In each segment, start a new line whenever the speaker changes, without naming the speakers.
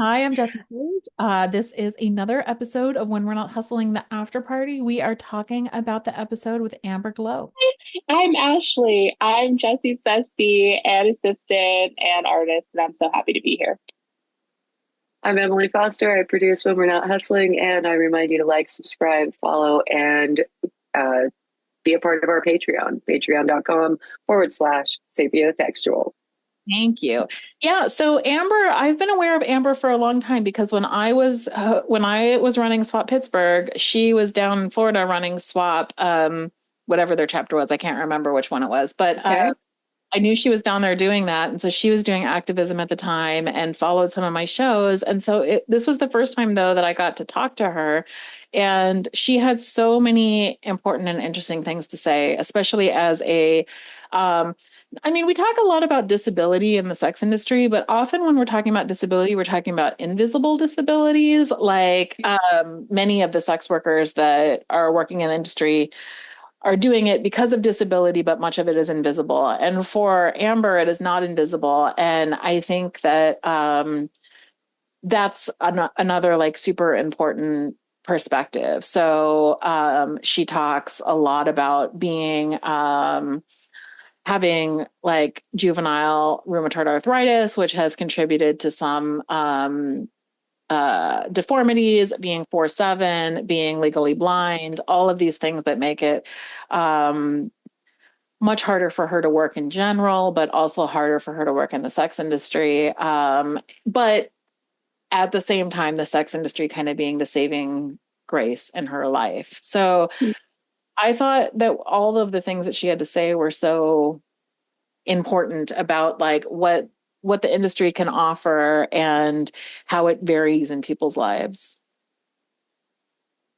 Hi, I'm Jessie Sage. This is another episode of When We're Not Hustling the After Party. We are talking about the episode with Amber Glow.
I'm Ashley. I'm Jessie's bestie and assistant and artist, and I'm so happy to be here.
I'm Emily Foster. I produce When We're Not Hustling, and I remind you to like, subscribe, follow, and uh, be a part of our Patreon, patreon.com/ sapiotextual.
Thank you. Yeah, so Amber, I've been aware of Amber for a long time because when I was running Swap Pittsburgh, she was down in Florida running Swap, whatever their chapter was. I can't remember which one it was, but
Okay.
I knew she was down there doing that. And so she was doing activism at the time and followed some of my shows. And so this was the first time, though, that I got to talk to her. And she had so many important and interesting things to say, especially as we talk a lot about disability in the sex industry, but often when we're talking about disability, we're talking about invisible disabilities, like many of the sex workers that are working in the industry are doing it because of disability, but much of it is invisible. And for Amber, it is not invisible. And I think that that's another like super important perspective. So she talks a lot about being having like juvenile rheumatoid arthritis, which has contributed to some deformities, being 4'7", being legally blind, all of these things that make it much harder for her to work in general, but also harder for her to work in the sex industry. But at the same time, the sex industry kind of being the saving grace in her life. So I thought that all of the things that she had to say were so important about like what the industry can offer and how it varies in people's lives.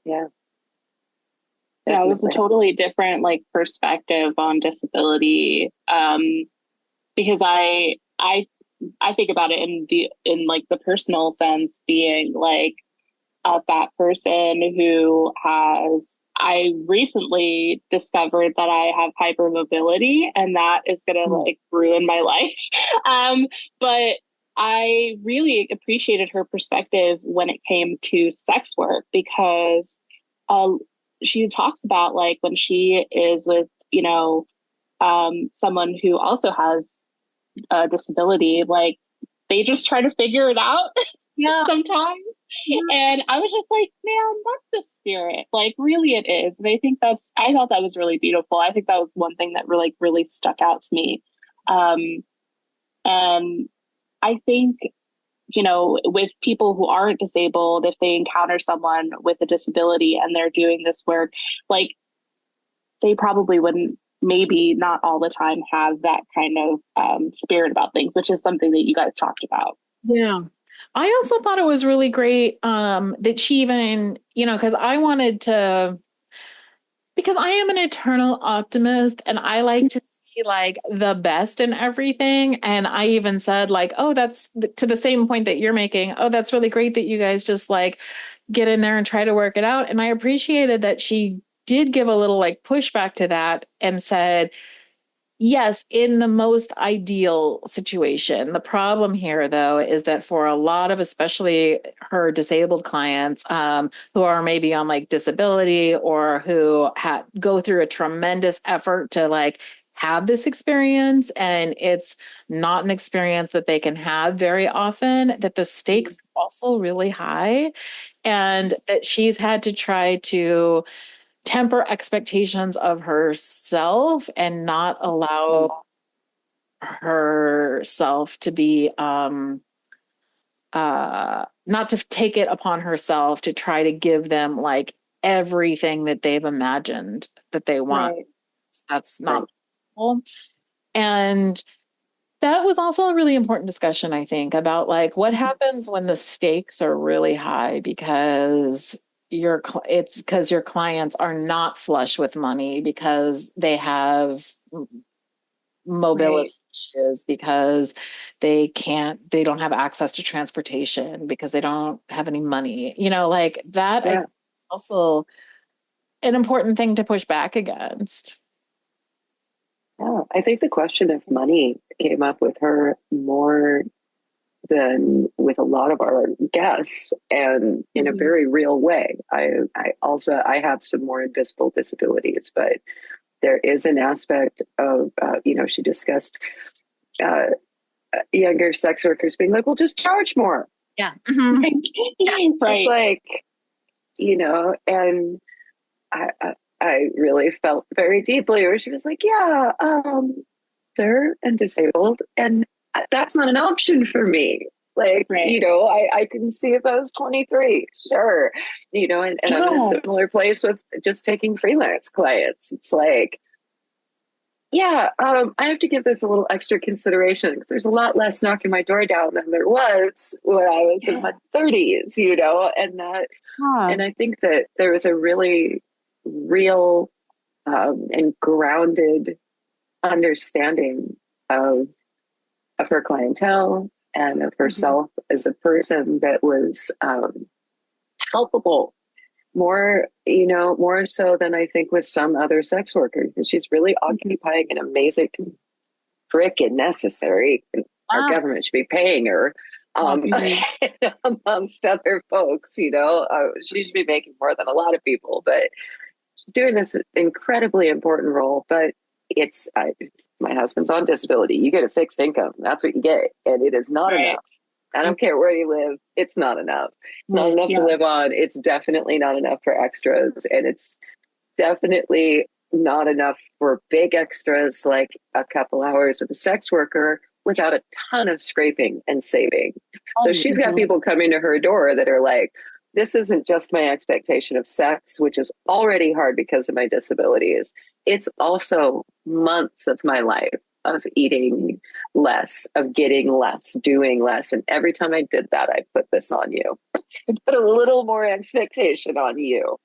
Yeah,
Yeah, it was a
definitely.
totally different like perspective on disability. Because I think about it in like the personal sense, being like a fat person who has I recently discovered that I have hypermobility, and that is gonna like ruin my life. But I really appreciated her perspective when it came to sex work because uh, she talks about like when she is with, someone who also has a disability, like they just try to figure it out
Yeah.
sometimes. And I was just like, man, that's the spirit. Like, really, it is. And I thought that was really beautiful. I think that was one thing that really stuck out to me. Um, and I think, with people who aren't disabled, if they encounter someone with a disability and they're doing this work, like, they probably wouldn't, maybe not all the time, have that kind of spirit about things, which is something that you guys talked about.
Yeah. I also thought it was really great that she even, because because I am an eternal optimist and I like to see like the best in everything. And I even said, like, oh, that's to the same point that you're making. Oh, that's really great that you guys just like get in there and try to work it out. And I appreciated that she did give a little like pushback to that and said, yes, in the most ideal situation. The problem here, though, is that for a lot of, especially her disabled clients, who are maybe on like disability or who go through a tremendous effort to like have this experience, and it's not an experience that they can have very often, that the stakes are also really high, and that she's had to try to temper expectations of herself and not allow herself to be not to take it upon herself to try to give them like everything that they've imagined that they want.
Right,
That's
right.
not possible. And that was also a really important discussion, I think, about like what happens when the stakes are really high because it's because your clients are not flush with money because they have
Right.
mobility issues, because they don't have access to transportation, because they don't have any money, like that. I
Yeah.
think also an important thing to push back against.
Yeah. I think the question of money came up with her more than with a lot of our guests, and in a very real way. I have some more invisible disabilities, but there is an aspect of, she discussed younger sex workers being like, well, just charge more.
Yeah. Mm-hmm.
Just like, and I really felt very deeply where she was like, yeah, they're and disabled, and that's not an option for me. Like, I can see if I was 23, sure. And I'm in a similar place with just taking freelance clients. It's like, yeah, I have to give this a little extra consideration because there's a lot less knocking my door down than there was when I was in my 30s, and that, and I think that there was a really real and grounded understanding of her clientele and of herself as a person that was helpful. More so than I think with some other sex workers, because she's really occupying an amazing freaking necessary. Our government should be paying her, amongst other folks. She should be making more than a lot of people, but she's doing this incredibly important role. But it's my husband's on disability. You get a fixed income. That's what you get, and it is not enough. I don't care where you live. It's not enough. It's not enough to live on. It's definitely not enough for extras. And it's definitely not enough for big extras like a couple hours of a sex worker without a ton of scraping and saving. So she's got people coming to her door that are like, this isn't just my expectation of sex, which is already hard because of my disabilities. It's also months of my life of eating less, of getting less, doing less. And every time I did that, I put this on you. I put a little more expectation on you.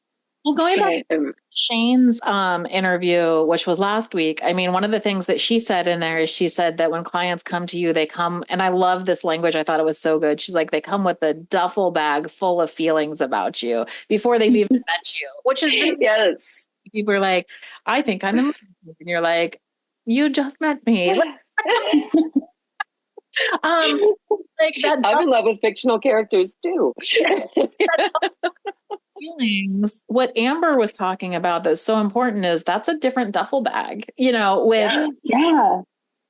Well, going back to Shane's interview, which was last week, I mean, one of the things that she said in there is she said that when clients come to you, they come, and I love this language. I thought it was so good. She's like, they come with a duffel bag full of feelings about you before they've even met you, which is
yes.
People are like, I think I'm in love with you. And you're like, you just met me. Like that.
I'm in love with fictional characters too.
Feelings. What Amber was talking about that's so important is that's a different duffel bag, with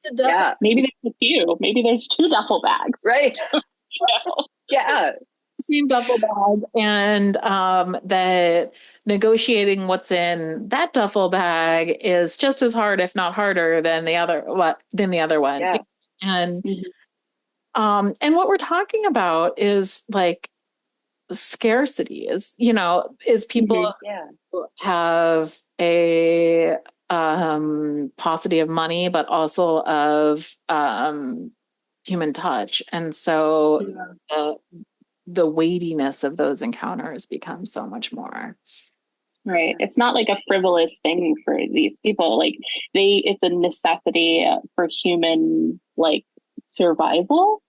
it's a maybe there's a few, maybe there's two duffel bags,
right?
Same duffel bag, and that negotiating what's in that duffel bag is just as hard, if not harder, than the other one. And and what we're talking about is like scarcity is people have a paucity of money, but also of human touch, and so the weightiness of those encounters becomes so much more.
Right. It's not like a frivolous thing for these people. Like it's a necessity for human survival.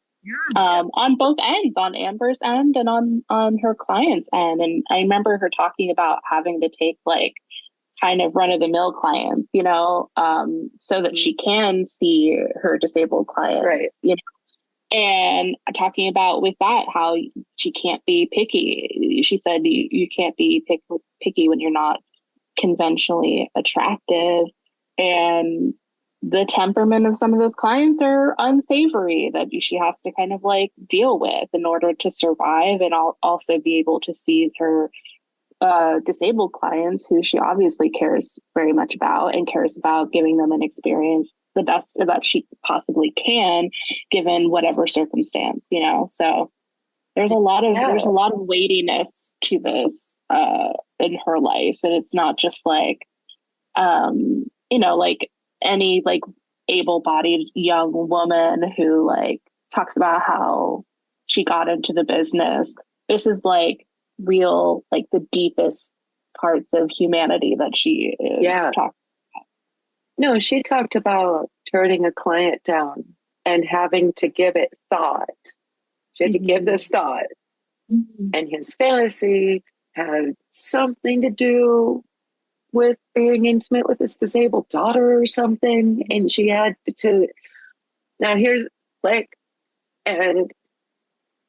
On both ends, on Amber's end and on her client's end. And I remember her talking about having to take kind of run of the mill clients, so that she can see her disabled clients,
right.
And talking about with that, how she can't be picky. She said you can't be picky when you're not conventionally attractive. And the temperament of some of those clients are unsavory that she has to kind of deal with in order to survive, and also be able to see her disabled clients who she obviously cares very much about and cares about giving them an experience the best that she possibly can given whatever circumstance, so there's a lot of weightiness to this in her life, and it's not just any able-bodied young woman who talks about how she got into the business. This is real, the deepest parts of humanity that she is talking about.
No, she talked about turning a client down and having to give it thought. She had to give this thought. And his fantasy had something to do with being intimate with his disabled daughter or something. And she had to, now here's and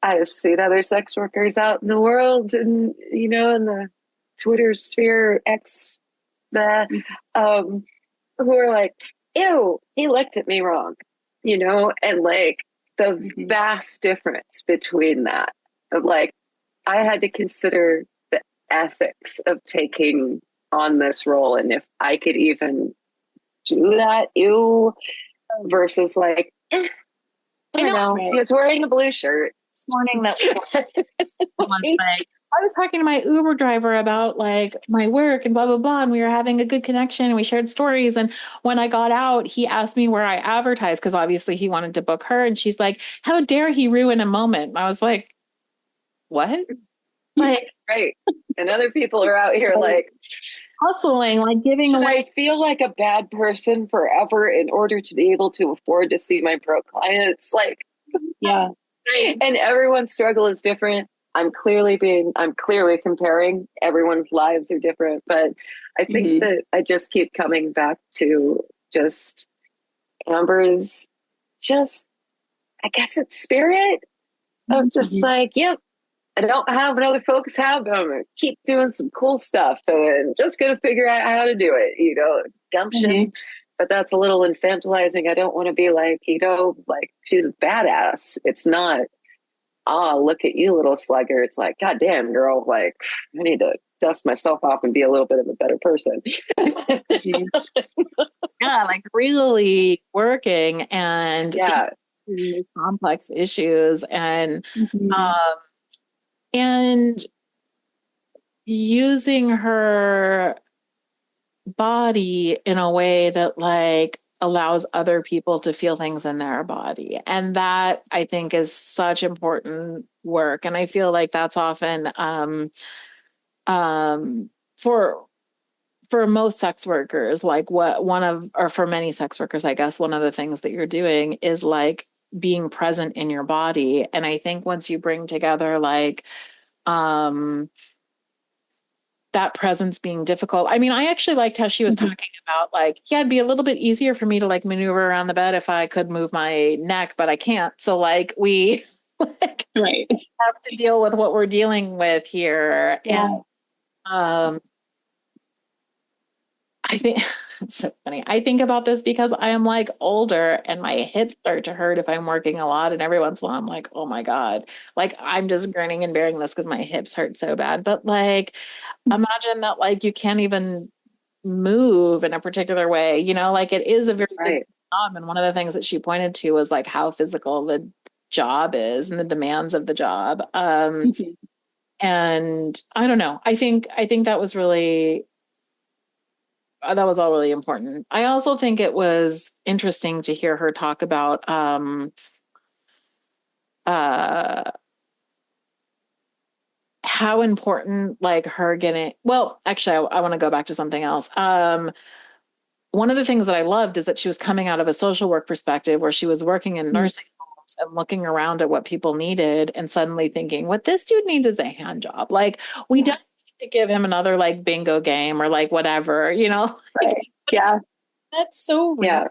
I've seen other sex workers out in the world and, you know, in the Twitter sphere, the, um, who are like, ew, he looked at me wrong, you know, and like the vast difference between that of like, I had to consider the ethics of taking on this role and if I could even do that, ew, versus like, I don't know. Right. He was wearing a blue shirt
this morning that like, I was talking to my Uber driver about like my work and blah, blah, blah. And we were having a good connection and we shared stories. And when I got out, he asked me where I advertised because obviously he wanted to book her. And she's like, how dare he ruin a moment? And I was like, what? Like,
right. And other people are out here like
hustling, like giving away.
I feel like a bad person forever in order to be able to afford to see my pro clients. Like,
yeah.
And everyone's struggle is different. I'm clearly comparing. Everyone's lives are different, but I think that I just keep coming back to just Amber's just, I guess it's spirit of just like, yep, I don't have what other folks have, but I'm going to keep doing some cool stuff and just going to figure out how to do it, you know, gumption. But that's a little infantilizing. I don't want to be like, you know, like she's a badass. It's not, look at you, little slugger. It's like, God damn, girl, like I need to dust myself off and be a little bit of a better person.
Yeah, like really working and complex issues and and using her body in a way that like allows other people to feel things in their body. And that I think is such important work. And I feel like that's often for most sex workers, like or for many sex workers, I guess one of the things that you're doing is like being present in your body. And I think once you bring together like that presence being difficult. I mean, I actually liked how she was talking about like, yeah, it'd be a little bit easier for me to like maneuver around the bed if I could move my neck, but I can't. So like we like, have to deal with what we're dealing with here. Yeah. And I think it's so funny. I think about this because I am like older and my hips start to hurt if I'm working a lot. And every once in a while I'm like, oh my God, like I'm just grinning and bearing this because my hips hurt so bad. But like, imagine that like you can't even move in a particular way, you know, like it is a very physical job. And one of the things that she pointed to was like how physical the job is and the demands of the job. And I don't know. I think that was really that was all really important. I also think it was interesting to hear her talk about how important like her getting actually I want to go back to something else. One of the things that I loved is that she was coming out of a social work perspective where she was working in nursing homes and looking around at what people needed and suddenly thinking what this dude needs is a hand job. Like we don't need to give him another like bingo game or like whatever, you know?
Yeah.
That's so real. Yeah.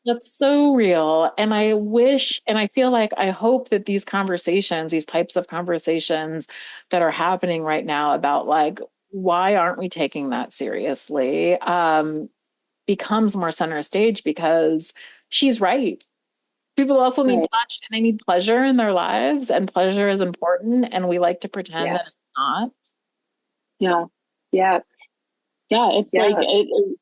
That's so real. And I wish, and I feel like I hope that these conversations, these types of conversations that are happening right now about like, why aren't we taking that seriously? Becomes more center stage because she's right. People also need touch and they need pleasure in their lives, and pleasure is important. And we like to pretend that it's not.
Yeah. Yeah. Yeah. It's like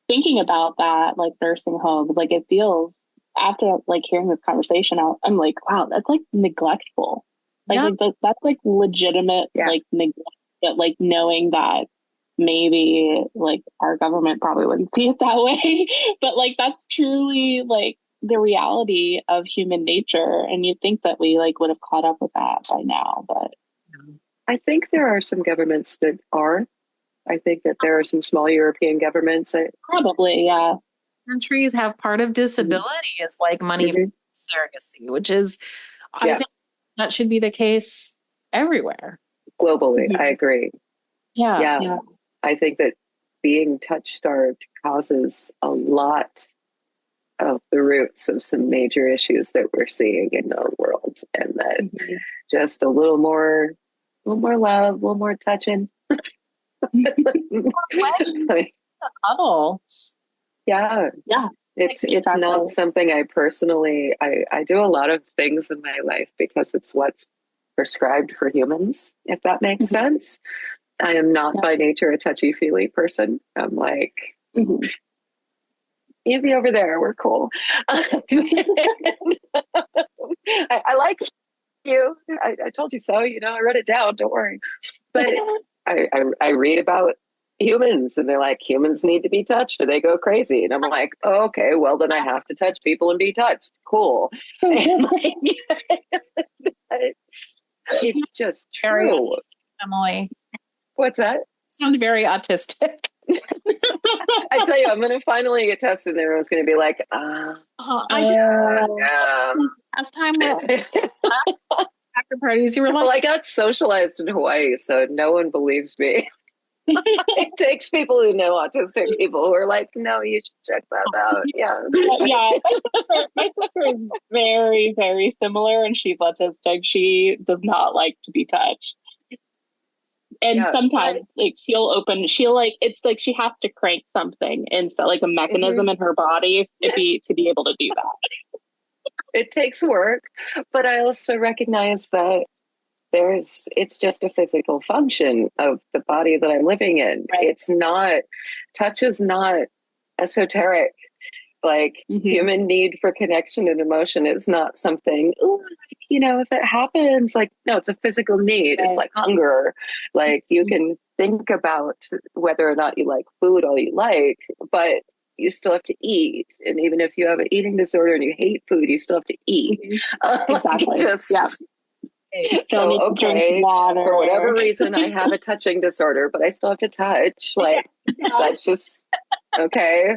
thinking about that, like nursing homes, like it feels after like hearing this conversation out, I'm like, wow, that's like neglectful. Like that's like legitimate, like neglect, but like knowing that maybe like our government probably wouldn't see it that way, but like that's truly like the reality of human nature. And you'd think that we like would have caught up with that by now, but
I think there are some governments that are. I think that there are some small European governments.
Probably, yeah.
Countries have part of disability is like money for surrogacy, which is, I think that should be the case everywhere.
Globally, I agree.
Yeah.
I think that being touch starved causes a lot of the roots of some major issues that we're seeing in the world, and that just a little more love, a little more touching.
Cuddle.
Yeah.
It's not something I personally, I do a lot of things in my life because it's what's prescribed for humans, if that makes sense. I am not by nature a touchy-feely person. I'm like, you be over there, we're cool. I like you. I told you so, I wrote it down, don't worry. But I read about humans, and they're like, humans need to be touched or they go crazy. And I'm like, oh, okay, well then I have to touch people and be touched. Cool. And like, it's just true.
Emily.
What's that?
Sound very autistic.
I tell you, I'm going to finally get tested, and everyone's going to be like,
last time with after parties, you were like,
well, I got socialized in Hawaii, so no one believes me. It takes people who know autistic people who are like, no, you should check that out. Yeah.
My sister is very, very similar, and she's autistic. She does not like to be touched. And sometimes she'll it's like she has to crank something, and so like a mechanism in her body to be able to do that.
It takes work, but I also recognize that it's just a physical function of the body that I'm living in. Right. Touch is not esoteric. Like human need for connection and emotion is not something, if it happens, like, no, it's a physical need. Right. It's like hunger. Like you can think about whether or not you like food all you like, but you still have to eat. And even if you have an eating disorder and you hate food, you still have to eat.
Exactly.
So, okay, for whatever reason, I have a touching disorder, but I still have to touch. Like, that's just, okay.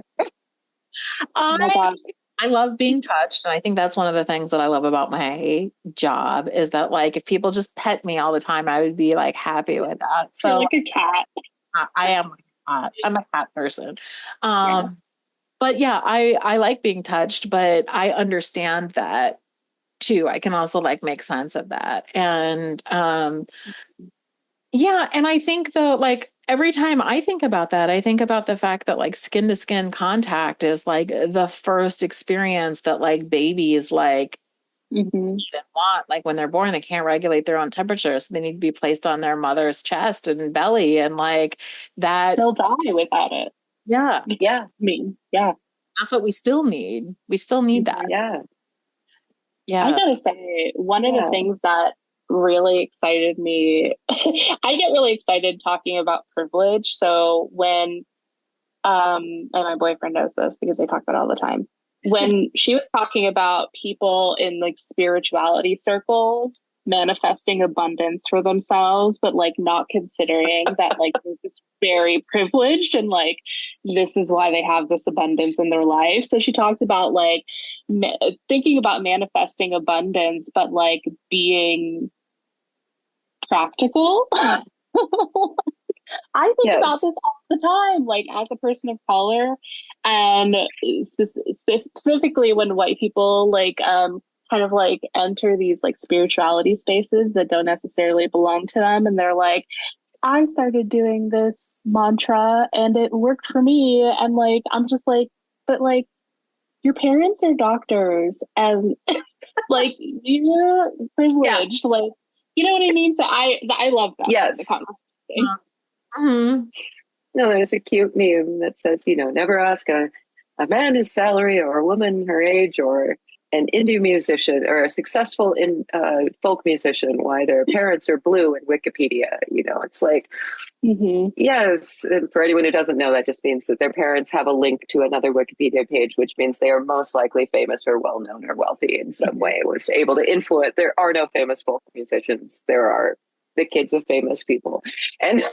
I love being touched. And I think that's one of the things that I love about my job is that, like, if people just pet me all the time, I would be like happy with that. So
you're like a cat.
I am like a cat. I'm a cat person. But yeah, I like being touched, but I understand that too. I can also like make sense of that. And and I think though, like every time I think about that, I think about the fact that like skin to skin contact is like the first experience that like babies like even want. Like when they're born, they can't regulate their own temperature, so they need to be placed on their mother's chest and belly, and like that
they'll die without it.
Yeah. That's what we still need. We still need that.
Yeah.
I gotta say, one of the things that really excited me, I get really excited talking about privilege. So when, and my boyfriend knows this because they talk about it all the time. When she was talking about people in like spirituality circles manifesting abundance for themselves, but like not considering that like they're just very privileged and like this is why they have this abundance in their life. So she talked about like thinking about manifesting abundance, but like being practical. I think about this all the time, like as a person of color, and specifically when white people like kind of like enter these like spirituality spaces that don't necessarily belong to them, and they're like, I started doing this mantra and it worked for me, and like I'm just like, but like your parents are doctors and like you're privileged, like you know what I mean? So I love that.
Yes.
The conversation.
No, there's a cute meme that says, never ask a man his salary or a woman her age or an indie musician or a successful folk musician why their parents are blue in Wikipedia. It's like, yes. And for anyone who doesn't know, that just means that their parents have a link to another Wikipedia page, which means they are most likely famous or well-known or wealthy in some way, was able to influence. There are no famous folk musicians. There are the kids of famous people, and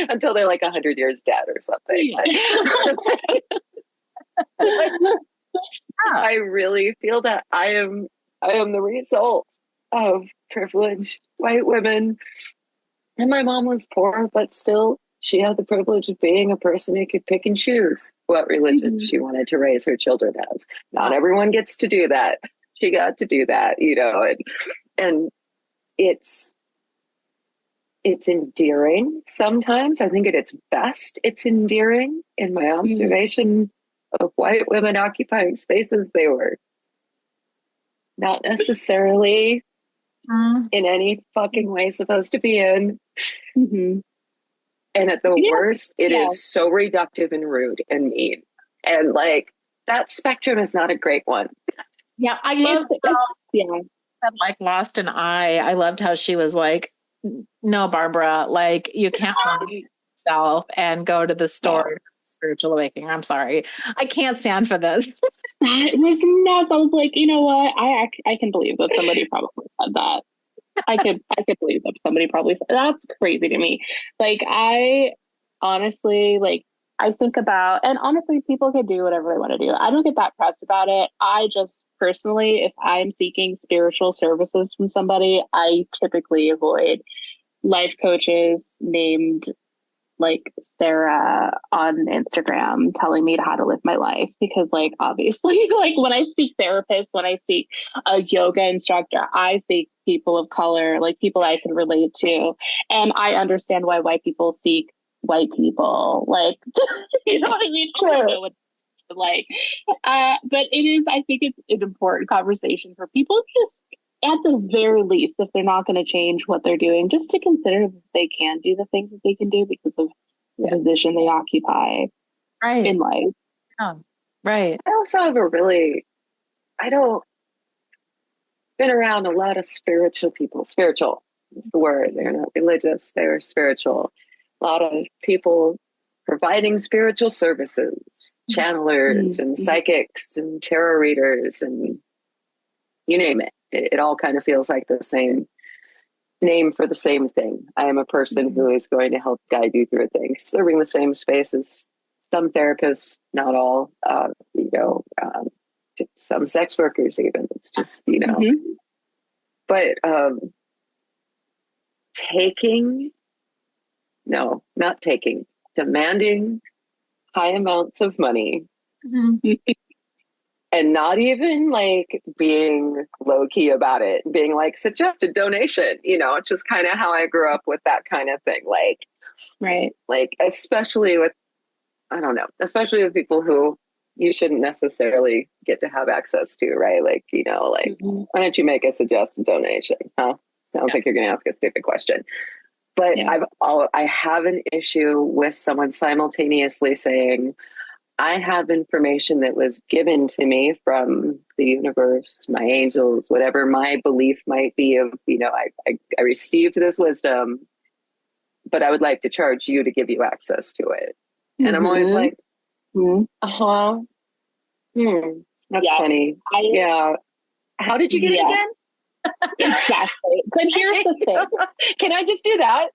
until they're like 100 years dead or something. I really feel that I am the result of privileged white women, and my mom was poor but still she had the privilege of being a person who could pick and choose what religion she wanted to raise her children as. Not everyone gets to do that. She got to do that, and it's endearing sometimes. I think at its best, it's endearing. In my observation of white women occupying spaces they were not necessarily in any fucking way supposed to be in. And at the worst, it is so reductive and rude and mean. And like, that spectrum is not a great one.
Yeah, I love like Lost an Eye. I loved how she was like, no, Barbara, like you can't hurt yourself and go to the store. Spiritual awakening. I'm sorry. I can't stand for this.
That was nuts. I was like, you know what? I can believe that somebody probably said that. I could believe that somebody probably said that's crazy to me. Like I honestly I think about, and honestly, people can do whatever they want to do. I don't get that pressed about it. I just personally, if I'm seeking spiritual services from somebody, I typically avoid life coaches named like Sarah on Instagram telling me how to live my life, because like obviously like when I seek therapists, when I seek a yoga instructor, I seek people of color, like people I can relate to. And I understand why white people seek white people, like you know what I mean?
Sure.
I know what, like but it is, I think it's an important conversation for people, just at the very least, if they're not going to change what they're doing, just to consider if they can do the things that they can do because of the position they occupy in life.
Yeah. Right.
I also have I don't been around a lot of spiritual people. Spiritual is the word. They're not religious. They're spiritual. A lot of people providing spiritual services, channelers and psychics and tarot readers and you name it. It all kind of feels like the same name for the same thing. I am a person who is going to help guide you through things, serving the same space as some therapists, not all, some sex workers even. It's just, but demanding high amounts of money and not even like being low key about it, being like suggested donation, just kind of how I grew up with that kind of thing. Like,
right.
Like, especially with people who you shouldn't necessarily get to have access to, right? Like, why don't you make a suggested donation? Huh? Sounds like you're going to ask a stupid question. But I have an issue with someone simultaneously saying, I have information that was given to me from the universe, my angels, whatever my belief might be of, I received this wisdom, but I would like to charge you to give you access to it. And I'm always like, that's funny. How did you get it again?
Exactly. But here's the thing.
Can I just do that?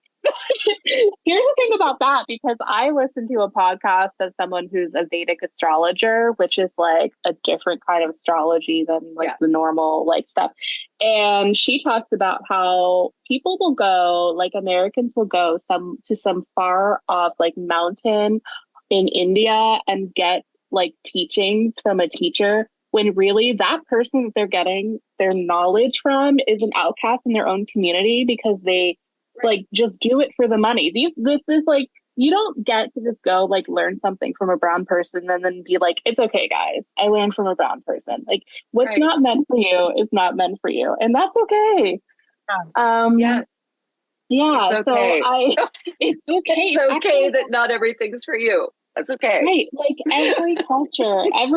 Here's the thing about that, because I listened to a podcast of someone who's a Vedic astrologer, which is like a different kind of astrology than like the normal like stuff. And she talks about how people will go, like Americans will go to some far off like mountain in India and get like teachings from a teacher, when really that person that they're getting their knowledge from is an outcast in their own community, because they like just do it for the money. This is like, you don't get to just go like learn something from a brown person and then be like, it's okay, guys, I learned from a brown person. Like what's not meant for you is not meant for you, and that's okay.
It's okay.
So it's okay.
It's okay that not everything's for you. That's okay.
Right. Like every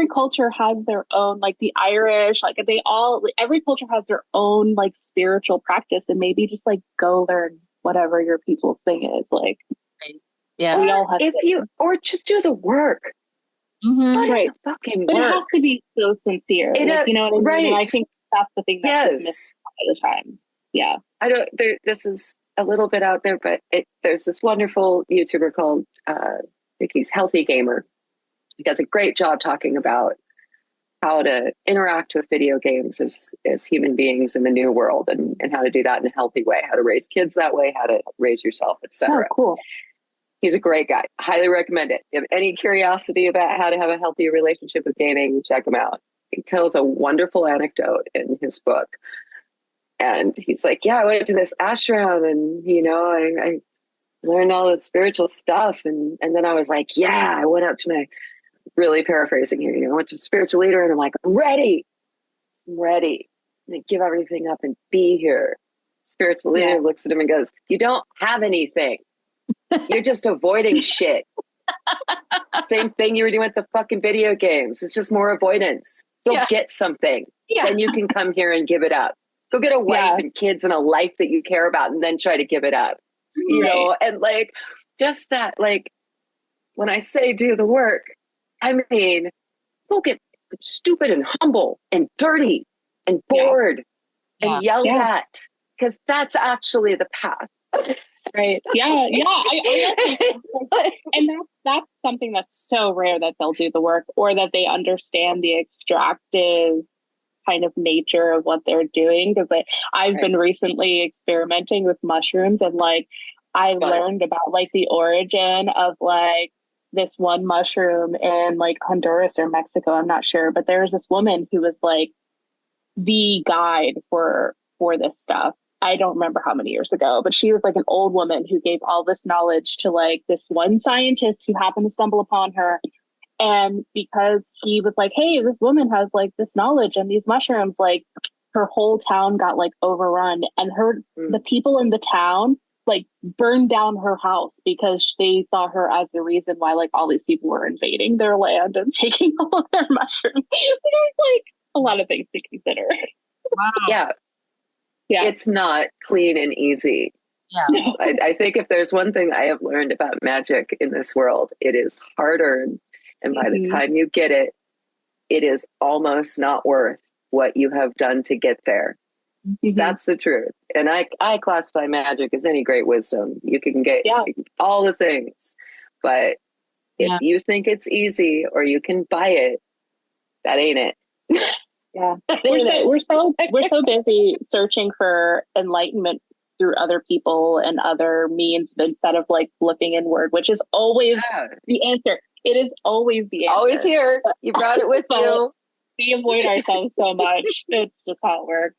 culture has their own, like the Irish, like every culture has their own like spiritual practice, and maybe just like go learn whatever your people's thing is. Like, we all have
or just do the work.
Right.
Fucking
but
work.
It has to be so sincere. Like, you know what I mean?
Right.
And I think that's the thing that's missed all the time. Yeah.
This is a little bit out there, but there's this wonderful YouTuber called, I think he's Healthy Gamer. He does a great job talking about how to interact with video games as human beings in the new world, and how to do that in a healthy way, how to raise kids that way, how to raise yourself, etc.
Oh, cool.
He's a great guy. Highly recommend it. If you have any curiosity about how to have a healthy relationship with gaming, check him out. He tells a wonderful anecdote in his book. And he's like, yeah, I went to this ashram and, I learned all this spiritual stuff. And then I was like, yeah, I went up to my, really paraphrasing here, I went to a spiritual leader and I'm like, I'm ready. I'm ready. And give everything up and be here. Spiritual leader looks at him and goes, you don't have anything. You're just avoiding shit. Same thing you were doing with the fucking video games. It's just more avoidance. Go get something. Then you can come here and give it up. Go get a wife and kids and a life that you care about and then try to give it up. You know, and like just that, like when I say do the work, I mean, go get stupid and humble and dirty and bored and yelled at, because that's actually the path.
Right. Yeah. Yeah. And that's something that's so rare, that they'll do the work or that they understand the extractive kind of nature of what they're doing. Because I've been recently experimenting with mushrooms, and like I've learned about like the origin of like this one mushroom in like Honduras or Mexico, I'm not sure, but there's this woman who was like the guide for this stuff. I don't remember how many years ago, but she was like an old woman who gave all this knowledge to like this one scientist who happened to stumble upon her. And because he was like, hey, this woman has like this knowledge and these mushrooms, like her whole town got like overrun, and the people in the town like burned down her house because they saw her as the reason why like all these people were invading their land and taking all of their mushrooms. So there's like a lot of things to consider.
Wow.
Yeah. It's not clean and easy.
Yeah.
I think if there's one thing I have learned about magic in this world, it is hard earned. And by the time you get it, it is almost not worth what you have done to get there. That's the truth. And I classify magic as any great wisdom. You can get all the things. But if you think it's easy or you can buy it, that ain't it.
Yeah, we're so busy searching for enlightenment through other people and other means instead of like looking inward, which is always the answer. It is always the answer.
Always here. You brought it with you.
We avoid ourselves so much. It's just how it works.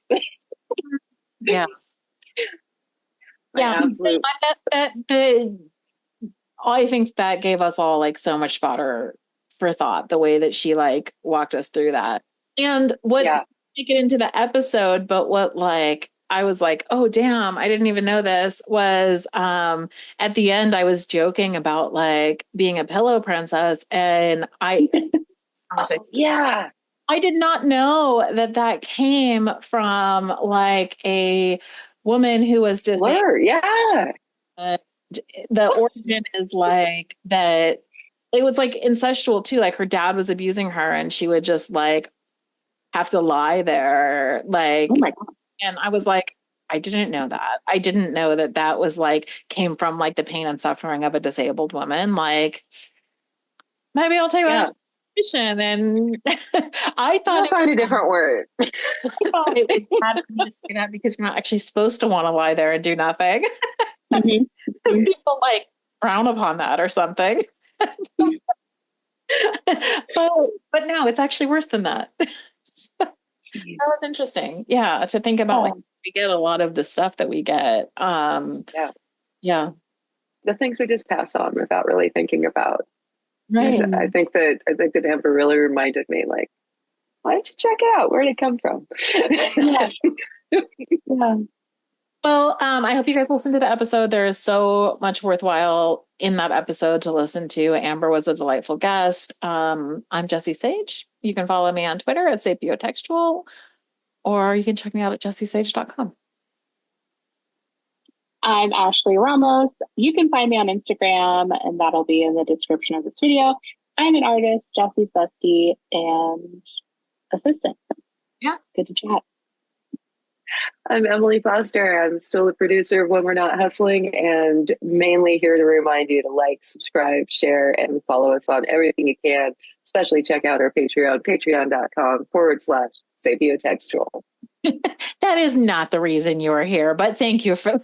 Yeah.
Absolute.
I think that gave us all like so much fodder for thought, the way that she like walked us through that. And what make it into the episode, but what like I was like, oh damn, I didn't even know this, was at the end I was joking about like being a pillow princess, and I I did not know that came from like a woman who was just
the
origin is like that. It was like incestual too. Like her dad was abusing her, and she would just like have to lie there. Like, oh my God. And I was like, I didn't know that. I didn't know that was like came from like the pain and suffering of a disabled woman. Like, maybe I'll take that and I thought
I'll find a different word.
I thought it was bad for me to say that because you're not actually supposed to want to lie there and do nothing. Because people like frown upon that or something. but no, it's actually worse than that. That was interesting. Yeah, to think about like we get a lot of the stuff that we get. The
things we just pass on without really thinking about.
Right.
And I think that Amber really reminded me, like, why don't you check it out? Where did it come from?
Well, I hope you guys listen to the episode. There is so much worthwhile in that episode to listen to. Amber was a delightful guest. I'm Jessie Sage. You can follow me on Twitter at sapiotextual, or you can check me out at jessiesage.com.
I'm Ashley Ramos. You can find me on Instagram, and that'll be in the description of this video. I'm an artist, Jessie's bestie and assistant.
Yeah.
Good to chat.
I'm Emily Foster. I'm still the producer of When We're Not Hustling, and mainly here to remind you to like, subscribe, share, and follow us on everything you can. Especially check out our Patreon, patreon.com/sapiotextual.
That is not the reason you are here, but thank you for